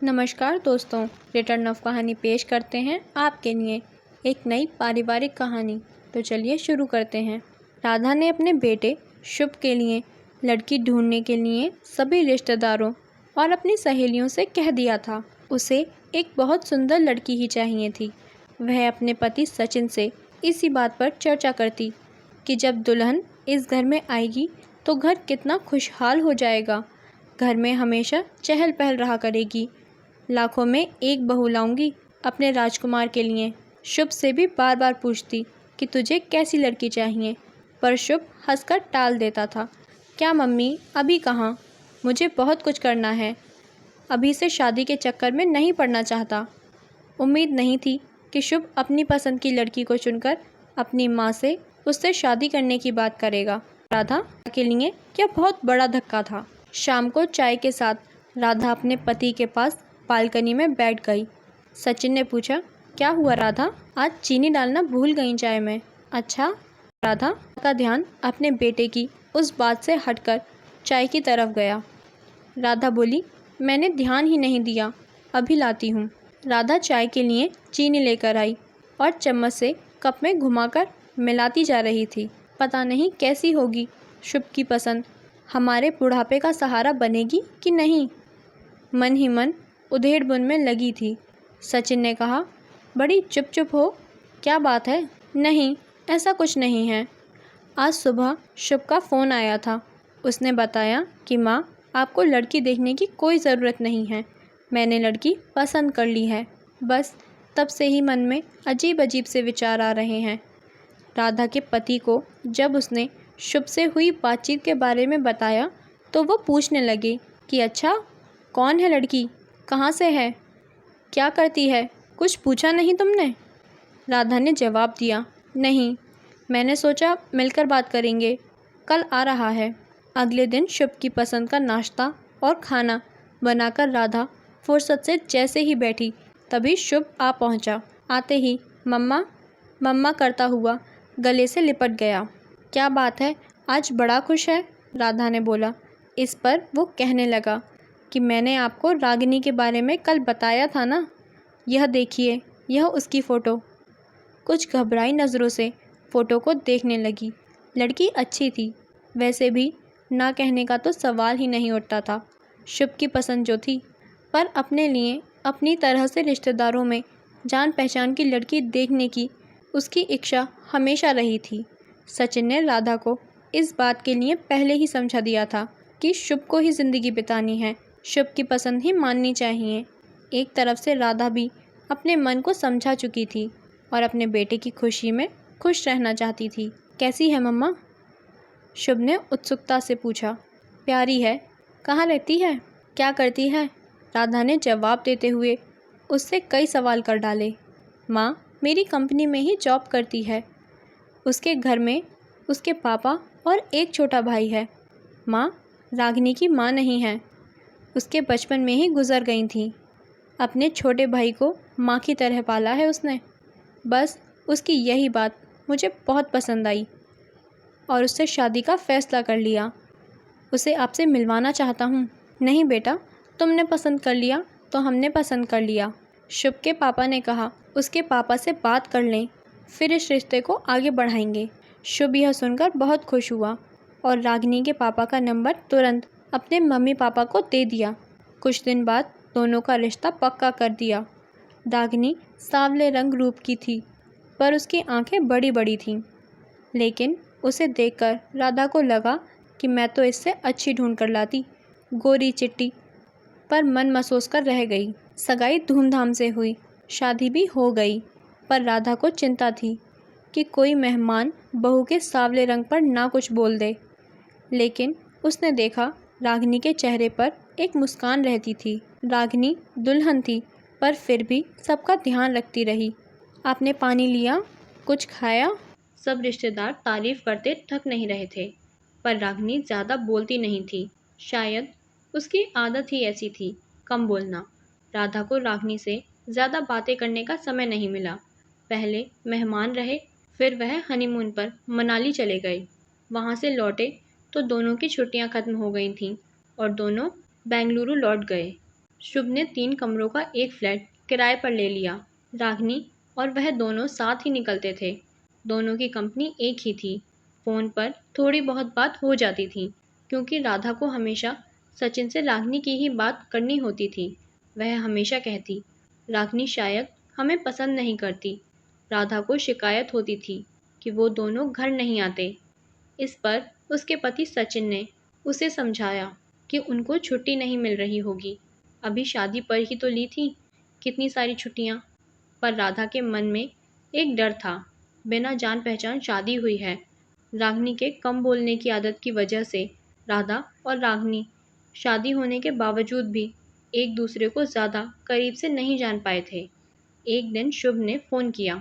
नमस्कार दोस्तों, return of कहानी पेश करते हैं आपके लिए एक नई पारिवारिक कहानी। तो चलिए शुरू करते हैं। राधा ने अपने बेटे शुभ के लिए लड़की ढूंढने के लिए सभी रिश्तेदारों और अपनी सहेलियों से कह दिया था। उसे एक बहुत सुंदर लड़की ही चाहिए थी। वह अपने पति सचिन से इसी बात पर चर्चा करती कि जब दुल्हन इस घर में आएगी तो घर कितना खुशहाल हो जाएगा। घर में हमेशा चहल पहल रहा करेगी। लाखों में एक बहू लाऊंगी अपने राजकुमार के लिए। शुभ से भी बार बार पूछती कि तुझे कैसी लड़की चाहिए, पर शुभ हंसकर टाल देता था। क्या मम्मी, अभी कहाँ, मुझे बहुत कुछ करना है, अभी से शादी के चक्कर में नहीं पड़ना चाहता। उम्मीद नहीं थी कि शुभ अपनी पसंद की लड़की को चुनकर अपनी माँ से उससे शादी करने की बात करेगा। राधा के लिए यह बहुत बड़ा धक्का था। शाम को चाय के साथ राधा अपने पति के पास बालकनी में बैठ गई। सचिन ने पूछा, क्या हुआ राधा, आज चीनी डालना भूल गई चाय में? अच्छा। राधा का ध्यान अपने बेटे की उस बात से हटकर चाय की तरफ गया। राधा बोली, मैंने ध्यान ही नहीं दिया, अभी लाती हूँ। राधा चाय के लिए चीनी लेकर आई और चम्मच से कप में घुमाकर मिलाती जा रही थी। पता नहीं कैसी होगी शुभ की पसंद, हमारे बुढ़ापे का सहारा बनेगी कि नहीं। मन ही मन उधेड़-बुन में लगी थी। सचिन ने कहा, बड़ी चुप-चुप हो, क्या बात है? नहीं, ऐसा कुछ नहीं है। आज सुबह शुभ का फ़ोन आया था। उसने बताया कि माँ, आपको लड़की देखने की कोई ज़रूरत नहीं है, मैंने लड़की पसंद कर ली है। बस तब से ही मन में अजीब-अजीब से विचार आ रहे हैं। राधा के पति को जब उसने शुभ से हुई बातचीत के बारे में बताया तो वो पूछने लगे कि अच्छा, कौन है लड़की, कहाँ से है, क्या करती है, कुछ पूछा नहीं तुमने? राधा ने जवाब दिया, नहीं, मैंने सोचा मिलकर बात करेंगे, कल आ रहा है। अगले दिन शुभ की पसंद का नाश्ता और खाना बनाकर राधा फुर्सत से जैसे ही बैठी तभी शुभ आ पहुंचा। आते ही मम्मा मम्मा करता हुआ गले से लिपट गया। क्या बात है, आज बड़ा खुश है, राधा ने बोला। इस पर वो कहने लगा कि मैंने आपको रागिनी के बारे में कल बताया था ना, यह देखिए, यह उसकी फ़ोटो। कुछ घबराई नज़रों से फ़ोटो को देखने लगी। लड़की अच्छी थी, वैसे भी ना कहने का तो सवाल ही नहीं उठता था। शुभ की पसंद जो थी, पर अपने लिए अपनी तरह से रिश्तेदारों में जान पहचान की लड़की देखने की उसकी इच्छा हमेशा रही थी। सचिन ने राधा को इस बात के लिए पहले ही समझा दिया था कि शुभ को ही ज़िंदगी बितानी है, शुभ की पसंद ही माननी चाहिए। एक तरफ से राधा भी अपने मन को समझा चुकी थी और अपने बेटे की खुशी में खुश रहना चाहती थी। कैसी है मम्मा? शुभ ने उत्सुकता से पूछा। प्यारी है। कहाँ रहती है, क्या करती है? राधा ने जवाब देते हुए उससे कई सवाल कर डाले। माँ, मेरी कंपनी में ही जॉब करती है। उसके घर में उसके पापा और एक छोटा भाई है। माँ, रागिनी की माँ नहीं है, उसके बचपन में ही गुजर गई थी। अपने छोटे भाई को माँ की तरह पाला है उसने। बस उसकी यही बात मुझे बहुत पसंद आई और उससे शादी का फ़ैसला कर लिया। उसे आपसे मिलवाना चाहता हूँ। नहीं बेटा, तुमने पसंद कर लिया तो हमने पसंद कर लिया। शुभ के पापा ने कहा उसके पापा से बात कर लें, फिर इस रिश्ते को आगे बढ़ाएंगे। शुभ यह सुनकर बहुत खुश हुआ और रागिनी के पापा का नंबर तुरंत अपने मम्मी पापा को दे दिया। कुछ दिन बाद दोनों का रिश्ता पक्का कर दिया। रागिनी सांवले रंग रूप की थी, पर उसकी आंखें बड़ी बड़ी थीं। लेकिन उसे देखकर राधा को लगा कि मैं तो इससे अच्छी ढूंढ कर लाती। गोरी चिट्टी, पर मन महसूस कर रह गई। सगाई धूमधाम से हुई, शादी भी हो गई, पर राधा को चिंता थी कि कोई मेहमान बहू के सांवले रंग पर ना कुछ बोल दे। लेकिन उसने देखा रागिनी के चेहरे पर एक मुस्कान रहती थी। रागिनी दुल्हन थी, पर फिर भी सबका ध्यान रखती रही। आपने पानी लिया, कुछ खाया? सब रिश्तेदार तारीफ करते थक नहीं रहे थे, पर रागिनी ज़्यादा बोलती नहीं थी। शायद उसकी आदत ही ऐसी थी, कम बोलना। राधा को रागिनी से ज़्यादा बातें करने का समय नहीं मिला। पहले मेहमान रहे, फिर वह हनीमून पर मनाली चले गए। वहाँ से लौटे तो दोनों की छुट्टियाँ खत्म हो गई थीं और दोनों बेंगलुरु लौट गए। शुभ ने 3 कमरों का एक फ्लैट किराए पर ले लिया। रागिनी और वह दोनों साथ ही निकलते थे। दोनों की कंपनी एक ही थी। फ़ोन पर थोड़ी बहुत बात हो जाती थी, क्योंकि राधा को हमेशा सचिन से रागिनी की ही बात करनी होती थी। वह हमेशा कहती, रागिनी शायद हमें पसंद नहीं करती। राधा को शिकायत होती थी कि वो दोनों घर नहीं आते। इस पर उसके पति सचिन ने उसे समझाया कि उनको छुट्टी नहीं मिल रही होगी। अभी शादी पर ही तो ली थी, कितनी सारी छुट्टियाँ। पर राधा के मन में एक डर था। बिना जान पहचान शादी हुई है। रागिनी के कम बोलने की आदत की वजह से राधा और रागिनी शादी होने के बावजूद भी एक दूसरे को ज़्यादा करीब से नहीं जान पाए थे। एक दिन शुभ ने फ़ोन किया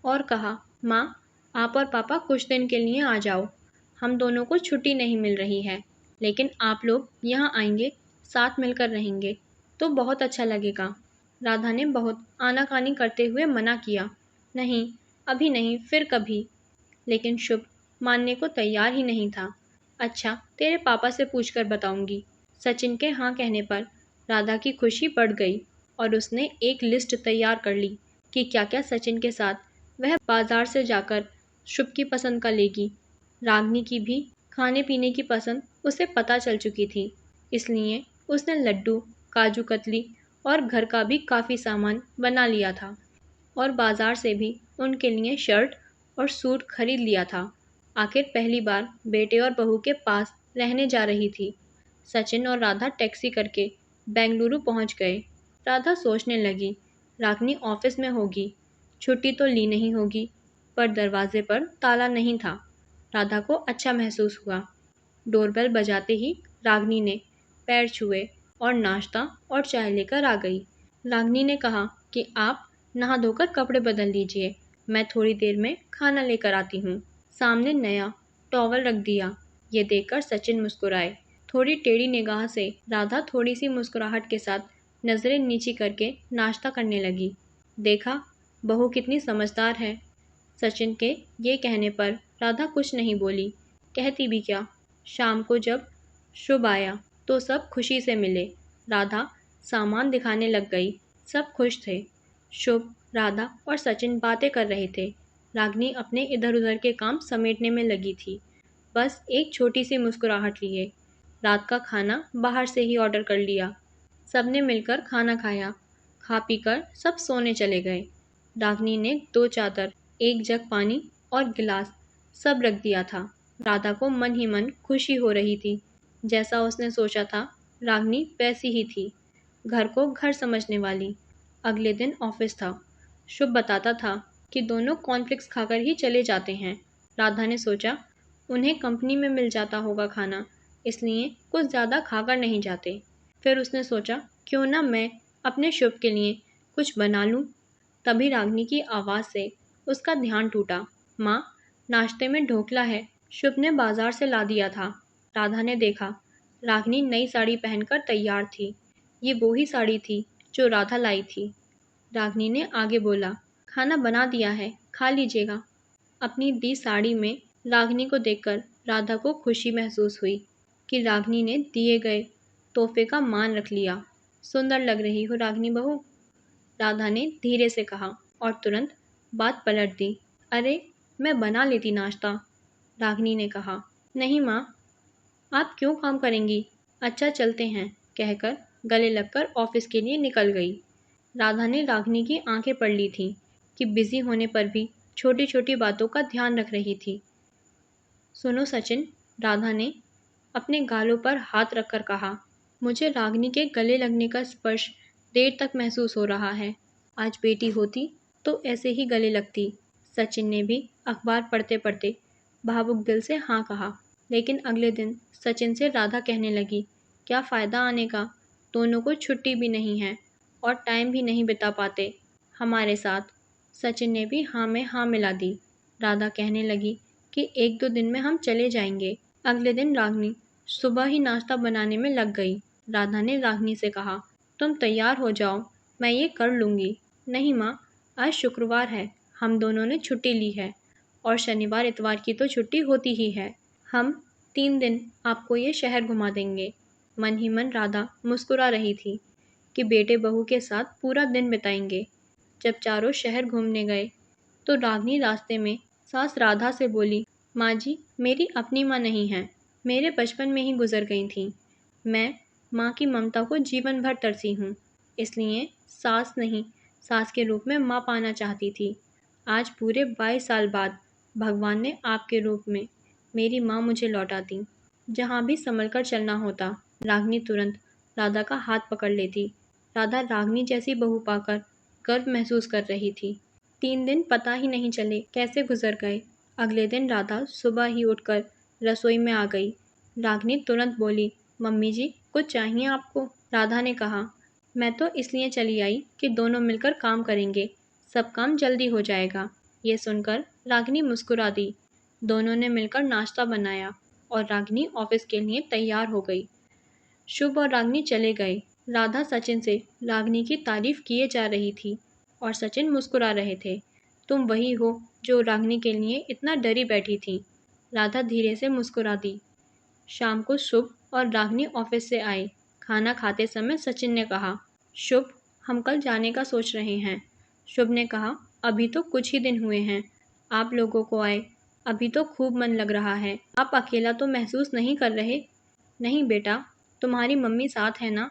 और कहा, माँ, आप और पापा कुछ दिन के लिए आ जाओ। हम दोनों को छुट्टी नहीं मिल रही है, लेकिन आप लोग यहाँ आएंगे, साथ मिलकर रहेंगे तो बहुत अच्छा लगेगा। राधा ने बहुत आनाकानी करते हुए मना किया, नहीं, अभी नहीं, फिर कभी। लेकिन शुभ मानने को तैयार ही नहीं था। अच्छा, तेरे पापा से पूछकर बताऊंगी। सचिन के हाँ कहने पर राधा की खुशी बढ़ गई और उसने एक लिस्ट तैयार कर ली कि क्या क्या सचिन के साथ वह बाजार से जाकर शुभ की पसंद का लेगी। रागिनी की भी खाने पीने की पसंद उसे पता चल चुकी थी, इसलिए उसने लड्डू, काजू कतली और घर का भी काफ़ी सामान बना लिया था और बाजार से भी उनके लिए शर्ट और सूट खरीद लिया था। आखिर पहली बार बेटे और बहू के पास रहने जा रही थी। सचिन और राधा टैक्सी करके बेंगलुरु पहुंच गए। राधा सोचने लगी, रागिनी ऑफिस में होगी, छुट्टी तो ली नहीं होगी, पर दरवाजे पर ताला नहीं था। राधा को अच्छा महसूस हुआ। डोरबेल बजाते ही रागिनी ने पैर छुए और नाश्ता और चाय लेकर आ गई। रागिनी ने कहा कि आप नहा धोकर कपड़े बदल लीजिए, मैं थोड़ी देर में खाना लेकर आती हूँ। सामने नया टॉवल रख दिया। ये देखकर सचिन मुस्कुराए। थोड़ी टेढ़ी निगाह से राधा थोड़ी सी मुस्कुराहट के साथ नजरें नीची करके नाश्ता करने लगी। देखा, बहू कितनी समझदार है। सचिन के ये कहने पर राधा कुछ नहीं बोली। कहती भी क्या। शाम को जब शुभ आया तो सब खुशी से मिले। राधा सामान दिखाने लग गई। सब खुश थे। शुभ, राधा और सचिन बातें कर रहे थे। रागिनी अपने इधर उधर के काम समेटने में लगी थी, बस एक छोटी सी मुस्कुराहट लिए। रात का खाना बाहर से ही ऑर्डर कर लिया। सबने मिलकर खाना खाया। खा पीकर सब सोने चले गए। रागिनी ने 2 चादर, एक जग पानी और गिलास सब रख दिया था। राधा को मन ही मन खुशी हो रही थी। जैसा उसने सोचा था, रागिनी वैसी ही थी, घर को घर समझने वाली। अगले दिन ऑफिस था। शुभ बताता था कि दोनों कॉर्नफ्लेक्स खाकर ही चले जाते हैं। राधा ने सोचा, उन्हें कंपनी में मिल जाता होगा खाना, इसलिए कुछ ज़्यादा खाकर नहीं जाते। फिर उसने सोचा, क्यों ना मैं अपने शुभ के लिए कुछ बना लूँ। तभी रागिनी की आवाज़ से उसका ध्यान टूटा। माँ, नाश्ते में ढोकला है, शुभ ने बाजार से ला दिया था। राधा ने देखा, रागिनी नई साड़ी पहनकर तैयार थी। ये वो ही साड़ी थी जो राधा लाई थी। रागिनी ने आगे बोला, खाना बना दिया है, खा लीजिएगा। अपनी दी साड़ी में रागिनी को देखकर राधा को खुशी महसूस हुई कि रागिनी ने दिए गए तोहफे का मान रख लिया। सुंदर लग रही हो रागिनी बहू, राधा ने धीरे से कहा और तुरंत बात पलट दी। अरे, मैं बना लेती नाश्ता। रागिनी ने कहा, नहीं माँ, आप क्यों काम करेंगी, अच्छा चलते हैं, कहकर गले लगकर ऑफिस के लिए निकल गई। राधा ने रागिनी की आंखें पढ़ ली थीं कि बिजी होने पर भी छोटी छोटी बातों का ध्यान रख रही थी। सुनो सचिन, राधा ने अपने गालों पर हाथ रखकर कहा, मुझे रागिनी के गले लगने का स्पर्श देर तक महसूस हो रहा है। आज बेटी होती तो ऐसे ही गले लगती। सचिन ने भी अखबार पढ़ते पढ़ते भावुक दिल से हाँ कहा। लेकिन अगले दिन सचिन से राधा कहने लगी, क्या फ़ायदा आने का, दोनों को छुट्टी भी नहीं है और टाइम भी नहीं बिता पाते हमारे साथ। सचिन ने भी हाँ में हाँ मिला दी। राधा कहने लगी कि 1-2 दिन में हम चले जाएंगे। अगले दिन रागिनी सुबह ही नाश्ता बनाने में लग गई। राधा ने रागिनी से कहा, तुम तैयार हो जाओ, मैं ये कर लूँगी। नहीं माँ, आज शुक्रवार है, हम दोनों ने छुट्टी ली है और शनिवार इतवार की तो छुट्टी होती ही है। हम 3 दिन आपको ये शहर घुमा देंगे। मन ही मन राधा मुस्कुरा रही थी। कि बेटे बहू के साथ पूरा दिन बिताएंगे। जब चारों शहर घूमने गए तो रागिनी रास्ते में सास राधा से बोली, माँ जी, मेरी अपनी माँ नहीं है, मेरे बचपन में ही गुजर गई थीं। मैं माँ की ममता को जीवन भर तरसी हूँ, इसलिए सास नहीं, सास के रूप में माँ पाना चाहती थी। आज पूरे 22 साल बाद भगवान ने आपके रूप में मेरी माँ मुझे लौटा दी। जहाँ भी संभल कर चलना होता, रागिनी तुरंत राधा का हाथ पकड़ लेती। राधा रागिनी जैसी बहू पाकर गर्व महसूस कर रही थी। 3 दिन पता ही नहीं चले कैसे गुजर गए। अगले दिन राधा सुबह ही उठकर रसोई में आ गई। रागिनी तुरंत बोली, मम्मी जी, कुछ चाहिए आपको? राधा ने कहा, मैं तो इसलिए चली आई कि दोनों मिलकर काम करेंगे, सब काम जल्दी हो जाएगा। ये सुनकर रागिनी मुस्कुरा दी। दोनों ने मिलकर नाश्ता बनाया और रागिनी ऑफिस के लिए तैयार हो गई। शुभ और रागिनी चले गए। राधा सचिन से रागिनी की तारीफ किए जा रही थी और सचिन मुस्कुरा रहे थे। तुम वही हो जो रागिनी के लिए इतना डरी बैठी थी। राधा धीरे से मुस्कुरा दी। शाम को शुभ और रागिनी ऑफिस से आए। खाना खाते समय सचिन ने कहा, शुभ, हम कल जाने का सोच रहे हैं। शुभ ने कहा, अभी तो कुछ ही दिन हुए हैं आप लोगों को आए, अभी तो खूब मन लग रहा है। आप अकेला तो महसूस नहीं कर रहे? नहीं बेटा, तुम्हारी मम्मी साथ है ना,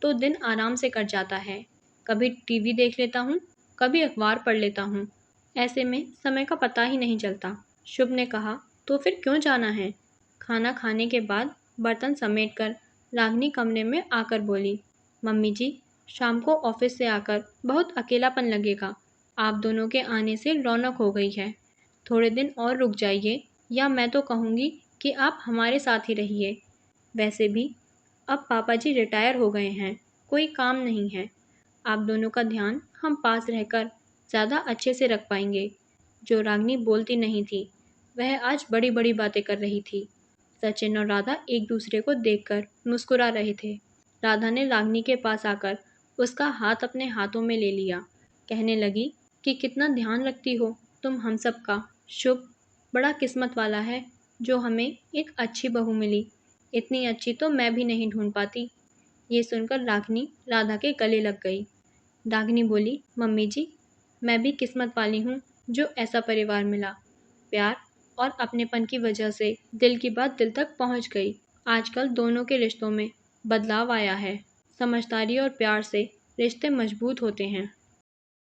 तो दिन आराम से कट जाता है। कभी टीवी देख लेता हूँ, कभी अखबार पढ़ लेता हूँ। ऐसे में समय का पता ही नहीं चलता। शुभ ने कहा, तो फिर क्यों जाना है? खाना खाने के बाद बर्तन समेटकर रागिनी कमरे में आकर बोली, मम्मी जी, शाम को ऑफिस से आकर बहुत अकेलापन लगेगा। आप दोनों के आने से रौनक हो गई है। थोड़े दिन और रुक जाइए, या मैं तो कहूँगी कि आप हमारे साथ ही रहिए। वैसे भी अब पापा जी रिटायर हो गए हैं, कोई काम नहीं है। आप दोनों का ध्यान हम पास रहकर ज़्यादा अच्छे से रख पाएंगे। जो रागिनी बोलती नहीं थी, वह आज बड़ी बड़ी बातें कर रही थी। सचिन और राधा एक दूसरे को देखकर मुस्कुरा रहे थे। राधा ने रागिनी के पास आकर उसका हाथ अपने हाथों में ले लिया। कहने लगी कि कितना ध्यान रखती हो तुम हम सब का। शुभ बड़ा किस्मत वाला है जो हमें एक अच्छी बहू मिली। इतनी अच्छी तो मैं भी नहीं ढूंढ पाती। ये सुनकर रागिनी राधा के गले लग गई। रागिनी बोली, मम्मी जी, मैं भी किस्मत वाली हूँ जो ऐसा परिवार मिला। प्यार और अपनेपन की वजह से दिल की बात दिल तक पहुँच गई। आजकल दोनों के रिश्तों में बदलाव आया है। समझदारी और प्यार से रिश्ते मजबूत होते हैं।